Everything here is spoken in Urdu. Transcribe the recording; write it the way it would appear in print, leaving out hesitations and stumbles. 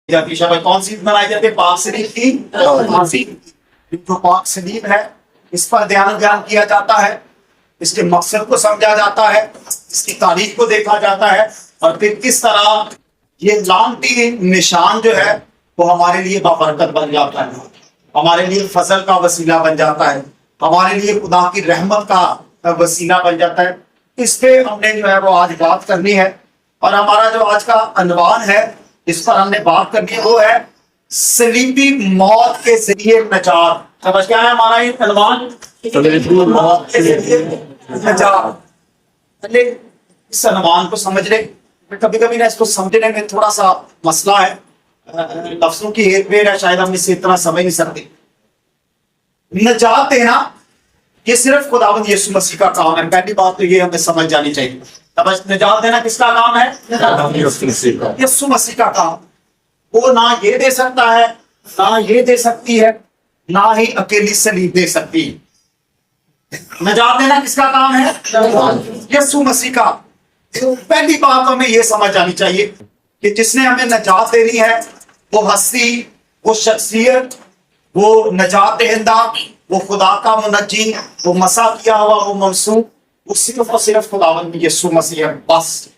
جاتی شب کون سی بنائی جاتی ہے؟ پاک سلیب کی جو پاک سلیب ہے اس پر دھیان کیا جاتا ہے، اس کے مقصد کو سمجھا جاتا ہے، اس کی تاریخ کو دیکھا جاتا ہے، اور پھر کس طرح یہ لانتی نشان جو ہے وہ ہمارے لیے بابرکت بن جاتا ہے، ہمارے لیے فضل کا وسیلہ بن جاتا ہے، ہمارے لیے خدا کی رحمت کا وسیلہ بن جاتا ہے۔ اس پہ ہم نے جو ہے وہ آج بات کرنی ہے، اور ہمارا جو آج کا عنوان ہے اس پر ہم نے بات کرنی ہے وہ ہے صلیبی موت کے ذریعے نجات۔ سمجھ کیا ہے ہمارا یہ عنوان؟ صلیبی موت کے ذریعے نجات۔ پہلے اس عنوان کو سمجھ لیں، کبھی کبھی نا اس کو سمجھنے میں تھوڑا سا مسئلہ ہے، لفظوں کی ہیر پھیر ہے، شاید ہم اسے اتنا سمجھ نہیں سکتے۔ نجات دینا یہ صرف خداوند یسوع مسیح کا کام ہے، پہلی بات تو یہ ہمیں سمجھ جانی چاہیے۔ نجات دینا کس کا کام ہے؟ یسوع مسیح کا کام۔ وہ نہ یہ دے سکتا ہے، نہ یہ دے سکتی ہے، نہ ہی اکیلی صلیب دے سکتی ہے۔ نجات دینا کس کا کام ہے؟ یسوع مسیح کا۔ پہلی بات ہمیں یہ سمجھ آنی چاہیے کہ جس نے ہمیں نجات دینی ہے وہ ہستی، وہ شخصیت، وہ نجات دہندہ، وہ خدا کا منجی، وہ مسح کیا ہوا، وہ منصوب، وہ صرف اور صرف خداوند یسوع مسیح ہے، بس۔